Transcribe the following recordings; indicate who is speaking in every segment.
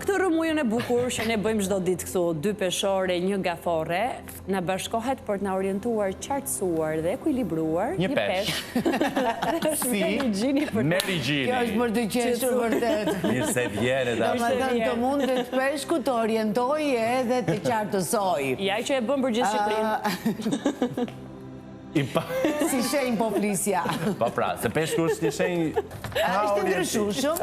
Speaker 1: këtë rëmujën e bukur që ne bëjmë çdo ditë këtu, 2 peshore, 1 gafore, na bashkohet për të na orientuar, qartësuar dhe ekuilibruar
Speaker 2: një peshk. Si Mary Gjini.
Speaker 3: Kjo është për të qeshur vërtet.
Speaker 2: Mirë se vjere da.
Speaker 3: Domethënë të mundet peshku të orientoj edhe të qartësoj.
Speaker 1: Ja që e bëm për gjithë Shqipërinë.
Speaker 3: Si shenjë po flisja.
Speaker 2: Po pra, se peshku është një shenjë...
Speaker 3: Ishte ndryshushëm,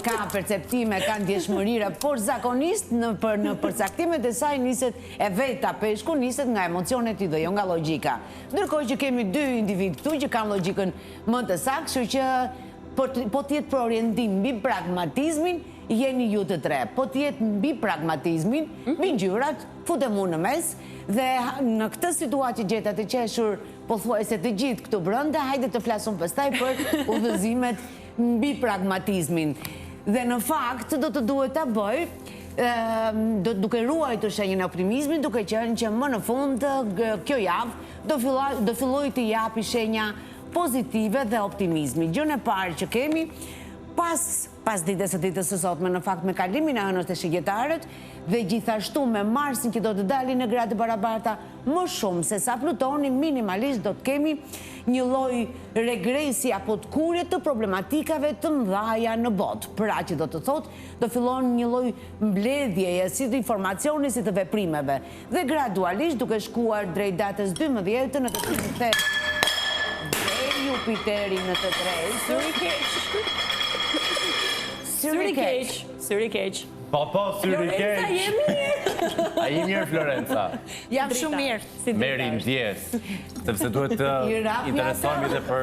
Speaker 3: ka perceptime, ka ndjeshmërira, por zakonisht në përcaktimet e saj niset e veta peshku, niset nga emocionet i dhe jo nga logjika. Ndërkohë që kemi 2 individ këtu që kanë logjikën më të saktë, kështu që po t'jetë për orientim mbi pragmatizmin, jeni ju të tre. Po t'jetë mbi pragmatizmin, mbi ngjyrat, futem unë në mes, dhe në këtë situatë që gjeta të qeshur pothuajse të gjithë këtu brenda, hajde të flasim pastaj për udhëzimet mbi pragmatizmin. Dhe në fakt do të duhet ta bëj duke ruajtur shenjën e optimizmit, duke qenë që më në fund kjo javë do filloj të japi shenja pozitive dhe optimizmi. Gjën e parë që kemi pas ditës së sotme, në fakt me kalimin e hënës të shigjetarët dhe gjithashtu me Marsin që do të dalin në gradë barabarta më shumë se sa Plutoni, minimalisht do të kemi një lloj regresi apo të kurje të problematikave të mëdha në botë. Pra që do të thotë, do fillon një lloj mbledhjeje si të informacioni si të veprimeve dhe gradualisht duke shkuar drejt datës 12 në të cilën Jupiteri në të drejtë.
Speaker 1: Syri keq.
Speaker 2: Po, syri keq.
Speaker 1: Florenca, je mirë.
Speaker 2: A i mirë, Florenca?
Speaker 3: Jam shumë mirë.
Speaker 2: Meri ndjes, sepse duhet të interesohemi dhe për...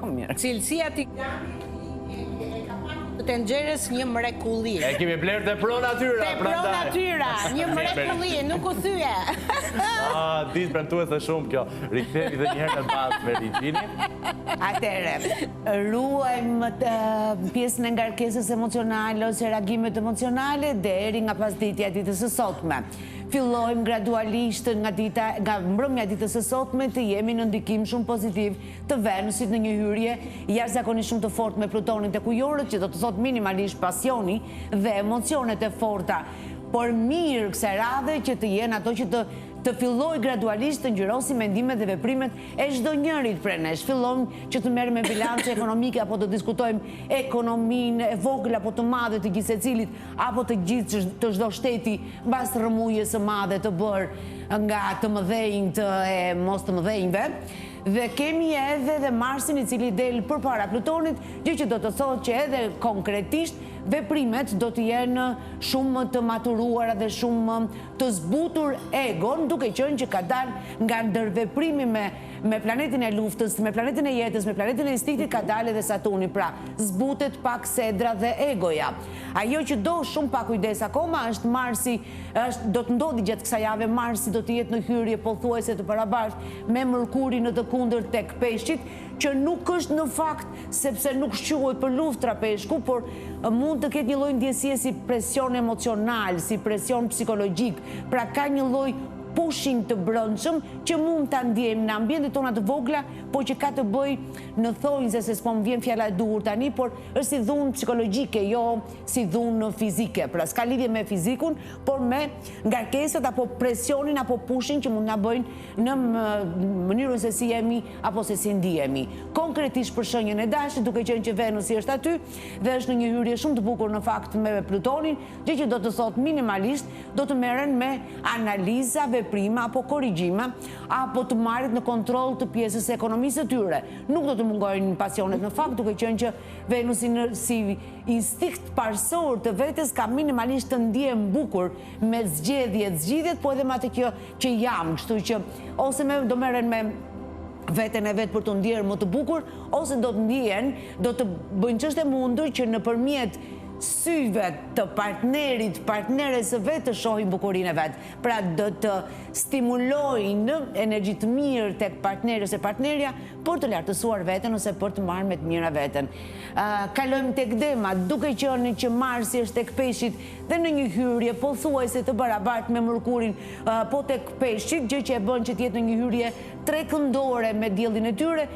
Speaker 3: Po mirë.
Speaker 4: Cilësia ti të nxjerrës një mrekulli.
Speaker 2: E kemi bler të pro natyra.
Speaker 4: Te pro natyra, një mrekulli, nuk u thye.
Speaker 2: Ditë premtuese shumë kjo. Rikthehemi dhe njëherë në bazë me Regjinin.
Speaker 3: Atëherë, ruajmë pjesën e ngarkesës emocionale ose reagimet emocionale deri nga pasditja e ditës së sotme. Fillojmë gradualisht nga mbrëmja e ditës së sotme të jemi në ndikim shumë pozitiv të Venusit në një hyrje jashtëzakonisht shumë të fortë me Plutonin tek ujorët, që do të thotë minimalisht pasioni dhe emocionet e forta. Por mirë kësaj radhe që të jenë ato që të filloj gradualisht të ngjyrosi mendimet dhe veprimet e çdo njërit prej nesh. Fillojmë që të merrem me bilance ekonomike apo të diskutojmë ekonominë e vogël apo të madhe të gjithë secilit apo të gjithë të çdo shteti mbas rrëmujës së madhe të bërë nga të mëdhenjt e mos të mëdhenjve. Dhe kemi edhe Marsin i cili del përpara Plutonit, gjë që do të thotë që edhe konkretisht veprimet do të jenë shumë të maturuara dhe shumë të zbutur egon, duke qenë që ka dalë nga ndërveprimi me planetin e luftës, me planetin e jetës, me planetin e instiktit ka dalë edhe Saturni, pra zbutet pak sedra dhe egoja. Ajo që do shumë pak kujdes akoma është Marsi, do të ndodhi gjatë kësaj jave, Marsi do të jetë në hyrje pothuajse të barabartë me Mërkurin në të kundërt tek Peshqit, që nuk është në fakt sepse nuk shquhet për luftra peshku, por mund të ketë një lloj ndjesie si presion emocional, si presion psikologjik, pra ka një lloj pushing të brendshëm që mund ta ndjejmë në ambientet tona të vogla, por që ka të bëj në thonjze se s'po më vjen fjala e duhur tani, por është si dhunë psikologjike, jo si dhunë fizike. Pra s'ka lidhje me fizikun, por me ngarkesat apo presionin apo pushing që mund na bëjnë në mënyrën se si jemi apo se si ndihemi. Konkretisht për shenjën e dashit, duke qenë që Venusi është aty dhe është në një hyrje shumë të bukur në fakt me Plutonin, gjë që do të thotë minimalisht do të merren me analiza, veprima apo korrigjime, apo të marrit në kontroll të pjesës së ekonomisë së tyre. Nuk do të mungojnë pasionet në fakt, duke qenë që Venusi si instinkt parsor të vetes ka minimalisht të ndihem bukur me zgjedhjet, po edhe me atë kjo që jam, kështu që ose do merren me veten e vet për të ndier më të bukur, ose do të ndihen, do të bëjnë çështje mundur që nëpërmjet syve të partneres së vetë të shohin bukurinë e vetë. Pra do të stimulojnë energji të mirë tek partneri ose partnerja për të lartësuar veten ose për të marrë me të mira veten. Kalojmë tek Dema, duke qenë që Marsi është tek Peshqit dhe në një hyrje pothuajse të barabartë me mërkurin, po tek peshqit, gjë që e bën që të jetë në një hyrje trekëndore me diellin e tyre,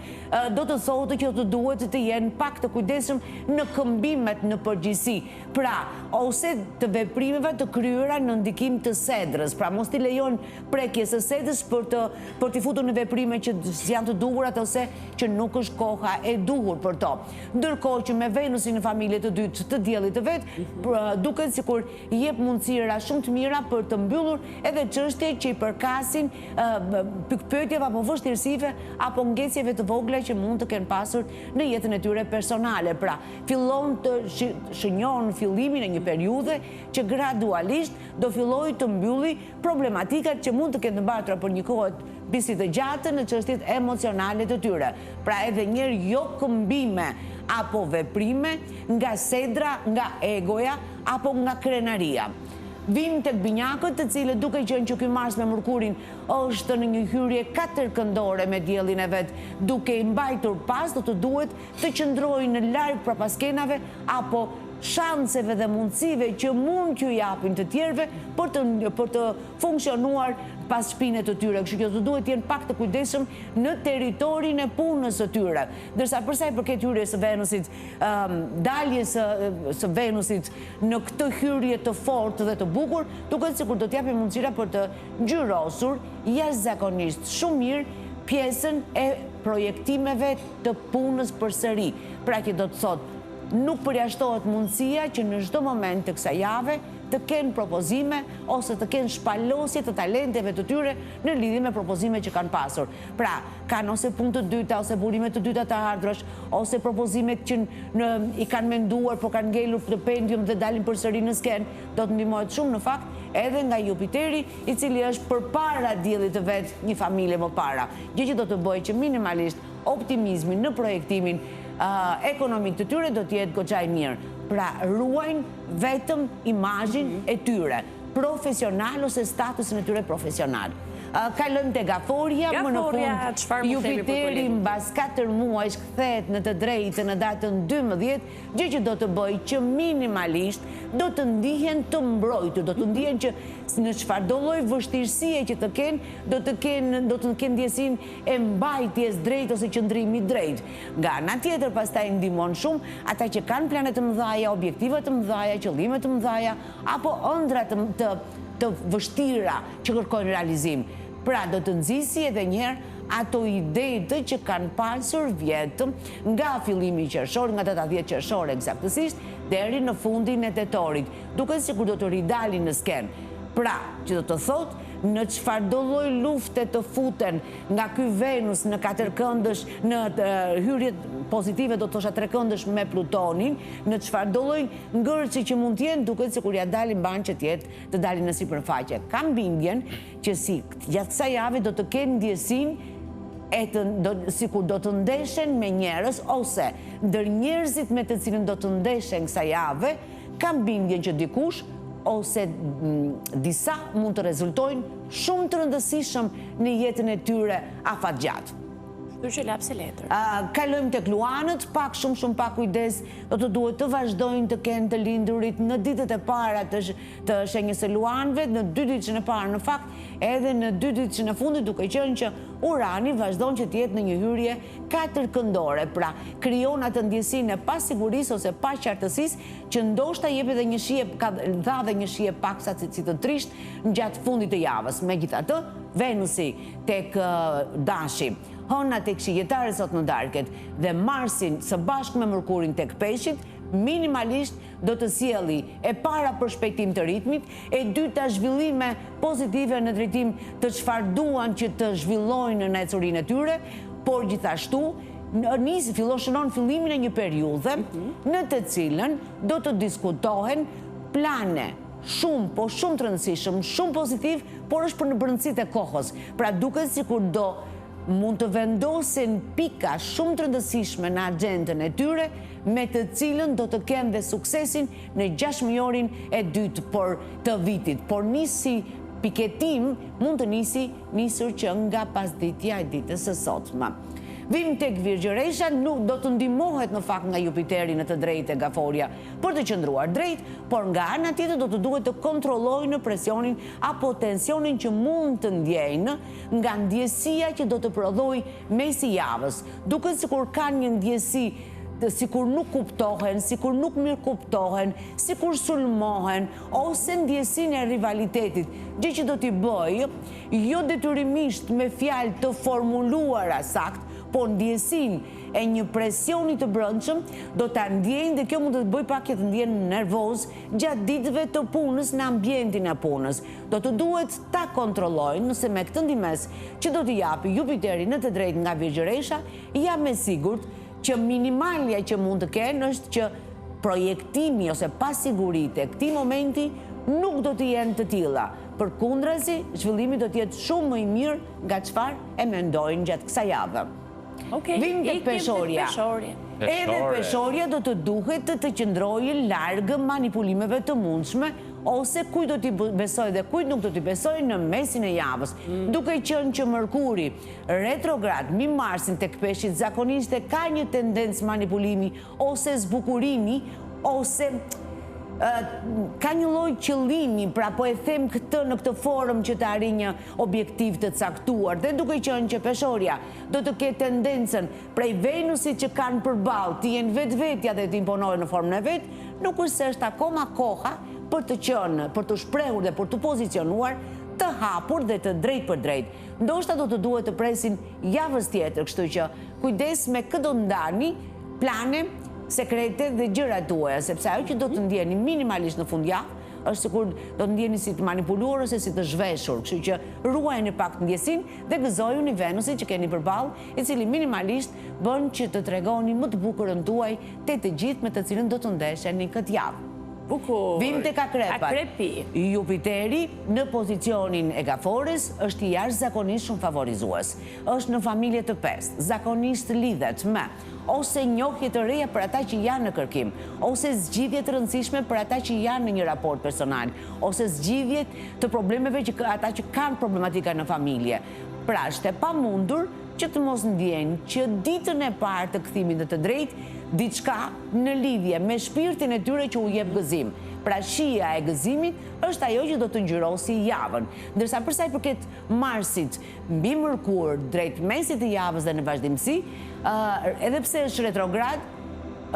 Speaker 3: do të thotë që të duhet të jenë pak të kujdesshëm në këmbimet në përgjithësi. Pra, ose të veprimeve të kryera në ndikim të sedrës, pra mos t'i lejon prekjes së sedrës për t'i futur në veprime që janë të duhurat ose që nuk është koha e duhur për to. Ndërkohë që me Venusin në familje të dytë të diellit të vet, duket sikur i jep mundësira shumë të mira për të mbyllur edhe çështje që i përkasin pikpyetjeve apo vështirësive apo ngecjeve të vogla që mund të kenë pasur në jetën e tyre personale. Pra, fillon të shënjon fillimin e një periudhe që gradualisht do fillojë të mbylli problematikat që mund të kenë të mbartura për një kohë bisi të gjatë në çështjet emocionale të tyre. Pra, edhe njerë jo këmbime apo veprime nga sedra, nga egoja apo nga krenaria. Vim tek binjakët, të cilët duke qenë që ky Mars me Mërkurin është në një hyrje katërkëndore me diellin e vet, duke i mbajtur pas, do të duhet të qëndrojnë në larg prapaskenave apo shanseve dhe mundësive që mund t'ju japin të tjerëve për të funksionuar pas shpinët të tyre. Kështu që të duhet jenë pak të kujdesshëm në territorin e punës së tyre. Ndërsa përsa i përket hyrjes së Venusit, daljes së Venusit në këtë hyrje të fortë dhe të bukur, duket sikur do t'japë mundësira për të ngjyrosur jashtëzakonisht shumë mirë pjesën e projektimeve të punës përsëri. Pra që do të thotë, nuk përjashtohet mundësia që në çdo moment të kësaj jave të kenë propozime ose të kenë shpalosje të talenteve të tyre në lidhje me propozime që kanë pasur. Pra, kanë ose punë të dyta, ose burime të dyta të ardhrash, ose propozimet që i kanë menduar, por kanë ngelur në pendium dhe dalin përsëri në skenë, do të ndihmohet shumë në fakt edhe nga Jupiteri, i cili është përpara diellit të vet një familje më para. Gjë që do të bëjë që minimalisht optimizmin në projektimin ekonomik të tyre do t'jetë goxha i mirë. Pra, ruajnë vetëm imazhin e tyre, profesional ose statusin e tyre profesional. Kalojmë te Gaforia, më në fund Jupiteri mbas 4 muajsh kthehet në të drejtë në datën 12, gjë që do të bëjë që minimalisht do të ndihen të mbrojtur, do të ndihen që në çfarëdo lloj vështirësie që të kenë, do të kenë ndjesinë e mbajtjes drejt ose qëndrimi drejt. Nga ana tjetër pastaj ndihmon shumë ata që kanë plane të mëdha, objektive të mëdha, qëllime të mëdha apo ëndra të vështira që kërkojnë realizim. Pra, do të nxisi edhe njëherë ato idetë që kanë pasur vjetëm nga fillimi qershor, nga data 10 qershor eksaktësisht, deri në fundin e tetorit, duke sikur do të ridalin në skenë. Pra, që do të thotë, në çfarëdo lloj lufte të futen nga ky Venus në katërkëndësh, në hyrje pozitive do të thosha trekëndësh me Plutonin, në çfarëdo lloj ngërçi që mund të jenë, duket sikur ja dalin mban që të dalin në sipërfaqe. Kam bindjen që gjatë kësaj jave do të kenë ndjesin sikur do të ndeshen me njerëz ose ndër njerëzit me të cilën do të ndeshen kësaj jave, kam bindjen që dikush ose disa mund të rezultojnë shumë të rëndësishëm në jetën e tyre afatgjatë.
Speaker 1: Që lapse letër.
Speaker 3: Kalojmë tek Luanët, shumë pak kujdes, do të duhet të vazhdojnë të kenë të lindurit në ditët e para të shenjës së Luanëve, në 2 ditën e para në fakt, edhe në 2 ditën e fundit, duke qenë që Urani vazhdon që të jetë në një hyrje katërkëndore, pra krijon atë ndjesinë e pasigurisë ose paqartësisë që ndoshta jep edhe një shije, ka dha dhe një shije paksa si të trisht gjatë fundit të javës. Megjithatë, Venusi tek Dashi, Hona tek Shijetari sot në darket dhe Marsin së bashku me Mërkurin tek Peshqit, minimalisht do të sjelli e para përshpejtim të ritmit, e dyta zhvillime pozitive në drejtim të çfarë duan që të zhvillojnë në ecurinë e tyre, por gjithashtu shënon fillimin e një periudhe në të cilën do të diskutohen plane shumë të rëndësishëm, shumë pozitiv, por është për në brëndësit e kohës. Pra duket sikur mund të vendosin pika shumë të rëndësishme në agendën e tyre, me të cilën do të kenë dhe suksesin në 6 mujorin e dytë të vitit. Por nisi piketim mund të nisur që nga pasditja e ditës së sotme. Vim tek Virgjëresha, nuk do të ndihmohet në fakt nga Jupiteri në të drejtë e Gaforia për të qëndruar drejt, por nga ana tjetër do të duhet të kontrollojë në presionin apo tensionin që mund të ndjejnë nga ndjesia që do të prodhojë mesi javës, duke sikur kanë një ndjesi sikur nuk kuptohen, sikur nuk mirë kuptohen, sikur sulmohen, ose ndjesin e rivalitetit, gjë që do t'i bëjë, jo detyrimisht me fjalë të formuluara sakt, po ndjesin e një presioni të brendshëm do ta ndjejnë dhe kjo mund të bëjë pak të ndjenë nervoz gjatë ditëve të punës në ambientin e punës. Do të duhet ta kontrollojnë nëse me këtë ndihmes që do t'i japi Jupiteri në të drejtë nga Virgjëresha, jam e sigurt që minimalja që mund të kenë është që projektimi ose pasiguritë e këtij momenti nuk do të jenë të tilla. Përkundrazi, zhvillimi do të jetë shumë më i mirë nga çfarë e mendojnë gjatë kësaj jave. Vim tek Peshorja. Edhe Peshorja do të duhet të qëndrojë larg manipulimeve të mundshme ose kujt do t'i besoj dhe kujt nuk do t'i besoj në mesin e javës. Duke qenë që Mërkuri retrograd mbi Marsin tek Peshqit zakonisht ka një tendencë manipulimi ose zbukurimi ose ka një lloj qëllimi, pra po e them këtë në këtë forum që të arrijë një objektiv të caktuar, dhe duke qenë që Peshorja do të ketë tendencën prej Venusit që kanë përballë të jenë vetvetja dhe të imponojnë në formën e vet, nuk është se është akoma koha për të qenë, për të shprehur dhe për të pozicionuar të hapur dhe të drejt për drejt. Ndoshta do të duhet të presin javës tjetër, kështu që kujdes me këtë do ndani plane sekrete dhe gjërat tuaja, sepse ajo që do të ndjeni minimalisht në fundjavë është sikur do të ndjeni si të manipuluar ose si të zhveshur, kështu që ruajeni pak ndjesinë dhe gëzojuni Venusin që keni përballë, i cili minimalisht bën që të tregoni më të bukurën tuaj te të gjithë me të cilën do të ndesheni këtë javë. Vim tek Akrepat. Jupiteri në pozicionin e Gafores është jashtëzakonisht shumë favorizues. Është në familje të pestë, zakonisht lidhet me ose njohje të reja për ata që janë në kërkim, ose zgjidhje të rëndësishme për ata që janë në një raport personal, ose zgjidhje të problemeve që ata që kanë problematika në familje. Pra është e pamundur që të mos ndjenë që ditën e parë të kthimit në të drejtë diçka në lidhje me shpirtin e tyre që u jep gëzim. Pra shija e gëzimit është ajo që do të ngjyrosi javën. Ndërsa për sa i përket Marsit mbi Mërkur drejt mesit të javës dhe në vazhdimsi, edhe pse është retrograd,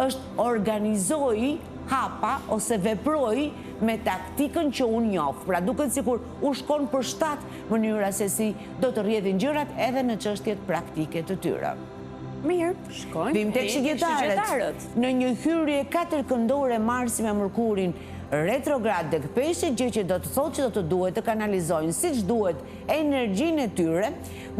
Speaker 3: është organizoi hapa ose veproi me taktikën që unë njoh. Pra duket sikur u shkon për shtat mënyra se si do të rrjedhin gjërat edhe në çështjet praktike të tyre.
Speaker 1: Mirë, shkojmë.
Speaker 3: Vim tek shigjetarët. Në një hyrje katërkëndore Marsi me Mërkurin retrograd tek Peshqit, gjë që do të thotë që do të duhet të kanalizojnë siç duhet energjinë e tyre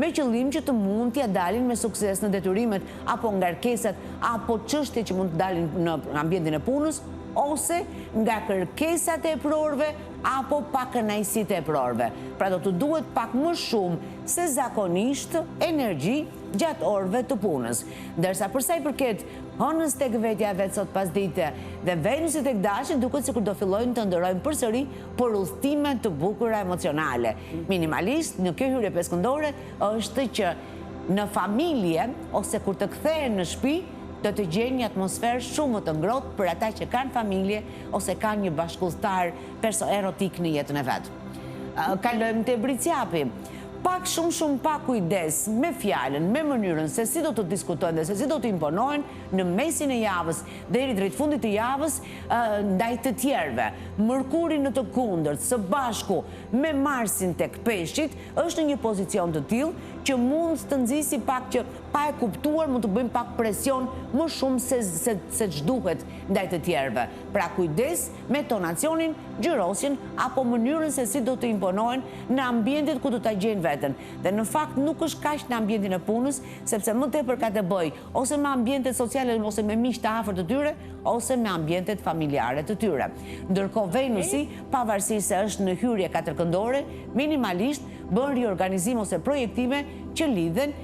Speaker 3: me qëllim që të mund t'ia dalin me sukses në detyrimet apo ngarkesat apo çështjet që mund të dalin në ambientin e punës ose nga kërkesat e prorëve apo pa kënaqësitë e prorëve. Pra do të duhet pak më shumë se zakonisht energji gjatë orëve të punës. Ndërsa për sa i përket hënës tek vetja e vet sot pasdite dhe Venusit tek Dashi, duket sikur do fillojnë të ndërojnë përsëri për udhëtime të bukura emocionale. Minimalisht në kjo hyrje peskëndore është që në familje ose kur të kthehen në shtëpi do të gjejnë një atmosferë shumë më të ngrohtë për ata që kanë familje ose kanë një bashkëlltar erotik në jetën e vet. Kalojmë te Briciapi. Pak shumë pak kujdes me fjalën, me mënyrën se si do të diskutojnë dhe se si do të imponojnë në mesin e javës deri drejt fundit të javës ndaj të tjerëve. Mërkuri në të kundërt së bashku me Marsin tek Peshqit është në një pozicion të tillë që mund të nxjisi pak që pa e kuptuar mund të bëjmë pak presion më shumë se ç'duhet ndaj të tjerëve. Pra kujdes me tonacionin, gjyrosjen apo mënyrën se si do të imponojnë në ambientet ku do ta gjejnë veten. Dhe në fakt nuk është kaq në ambientin e punës, sepse më tepër ka të bëjë ose me ambientet sociale ose me miq të afërt të tyre ose me ambientet familjare të tyre. Ndërkohë Venusi, pavarësisht se është në hyrje katërkëndore, minimalisht bën riorganizim ose projektime që lidhen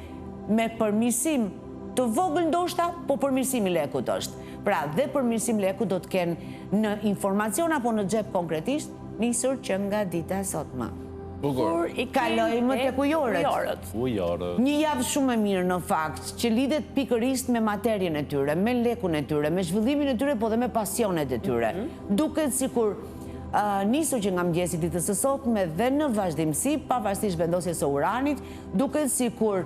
Speaker 3: me përmirësim të vogël ndoshta, po përmirësimi lekut është. Pra dhe përmirësim lekut do të kenë në informacion apo në xhep konkretisht nisur që nga dita e sotme.
Speaker 2: Bukur.
Speaker 1: I
Speaker 3: kalojmë tek ujorët.
Speaker 2: Ujorët.
Speaker 3: Një javë shumë e mirë në fakt, që lidhet pikërisht me materjen e tyre, me lekun e tyre, me zhvillimin e tyre, po dhe me pasionet e tyre. Duket sikur nisur që nga mëngjesi ditës së sotme dhe në vazhdimsi, pavarësisht vendosjes së uranit, duket sikur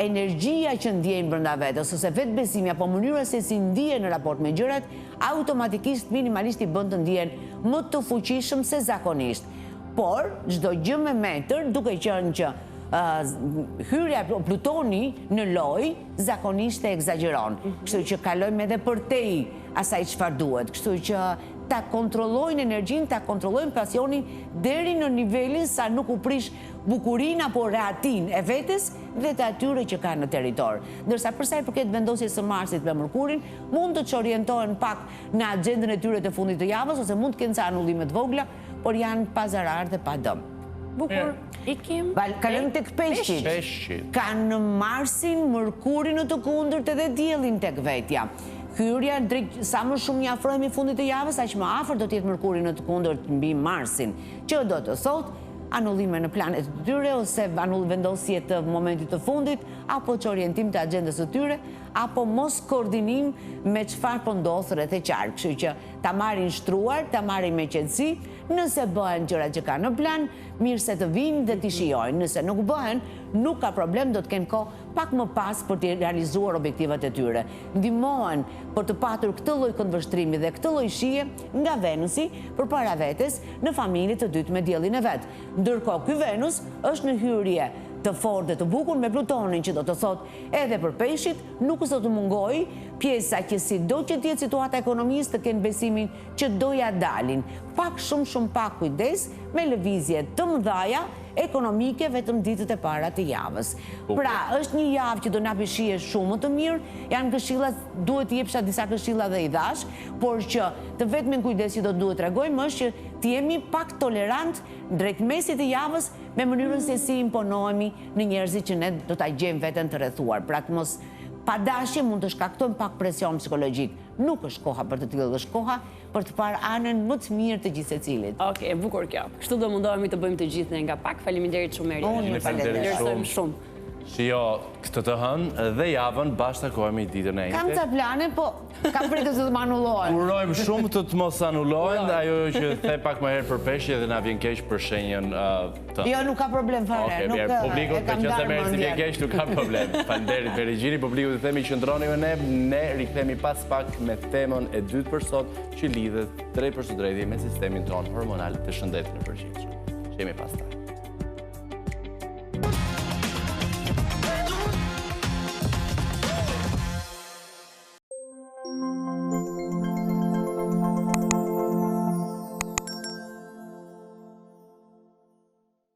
Speaker 3: energjia që ndjejnë brenda vetes, ose vetbesimi apo mënyra se si ndihen në raport me gjërat, automatikisht minimalisht i bën të ndihen më të fuqishëm se zakonisht. Por, çdo gjë me metër, duke qenë që hyrja Plutoni në loj zakonisht e egzageron. Kështu që kalojmë edhe përtej asaj çfarë duhet. Kështu që ta kontrollojnë energjinë, ta kontrollojnë pasionin deri në nivelin sa nuk u prish bukurinë apo rehatin e vetes dhe të atyre që kanë në territor. Ndërsa për sa i përket vendosjes së Marsit me Mërkurin, mund të çorientohen pak në agjendën e tyre të fundit të javës ose mund të kenë ca anullime të vogla, por janë pa zarar dhe pa dëm.
Speaker 1: Bukur, ikim.
Speaker 3: Kalojmë tek peshqit. Kanë Marsin, Mërkurin në të kundërt edhe diellin tek vetja. Hyrja sa më shumë një afrohemi fundit të javës, aq më afër do të jetë Mërkuri në të kundërt mbi Marsin, që do të thotë anullime në planet të tyre, ose vendosje të momentit të fundit, apo që orientim të agjendës të tyre, apo mos koordinim me çfarë po ndodh rreth e qark. Kështu që ta marrin shtruar, ta marrin me qetësi, nëse bëhen gjërat që kanë në plan, mirë se të vinë dhe t'i shijojnë. Nëse nuk bëhen, nuk ka problem, do të kenë kohë pak më pas për të realizuar objektivat e tyre. Ndihmohen për të patur këtë lloj këndvështrimi dhe këtë lloj shije nga Venusi përpara vetes në familje të dytë me diellin e vet. Ndërkohë ky Venus është në hyrje të fortë dhe të bukur me Plutonin, që do të thotë edhe për peshqit nuk do të mungojë pjesa që sido që të jetë situata e ekonomisë të kenë besimin që doja dalin. Pak shumë pak kujdes me lëvizje të mëdhaja ekonomike vetëm ditët e para të javës. Pra, është një javë që do na shije shumë të mirë, janë këshillat, duhet të jepsha disa këshilla dhe i dash, por që të vetmin kujdes që do duhet tregojmë është që të jemi pak tolerant drejt mesit të javës me mënyrën se si imponohemi në njerëzit që ne do ta gjejmë veten të rrethuar. Pra, të mos padashje mund të shkaktojmë pak presion psikologjik. Nuk është koha për të tillë, është koha për të parë anën më të mirë të gjithë secilit.
Speaker 1: Okej, bukur kjo. Kështu do mundohemi të bëjmë të gjithë ne nga pak. Faleminderit shumë Erika.
Speaker 3: Unë falenderoj
Speaker 1: shumë.
Speaker 2: Shio, këtë të hënë dhe javën bashkë takohemi ditën e njëjtë.
Speaker 3: Kam ca plane, po kam pritur se të më anullohen.
Speaker 2: Urojmë shumë të mos anullohen, dhe ajo që the pak më herë për peshqit dhe na vjen keq për shenjën të.
Speaker 3: Jo, nuk ka problem fare.
Speaker 2: Okej, mirë, publikut me që se merë si vjen keq, nuk ka problem. Faleminderit për regjini, publikut të themi qëndroni me ne rikthehemi pas pak me temën e dytë për sot, që lidhet drejt për së drejti me sistemin ton hormonal të shëndetit në përgjithësi. Shihemi pastaj.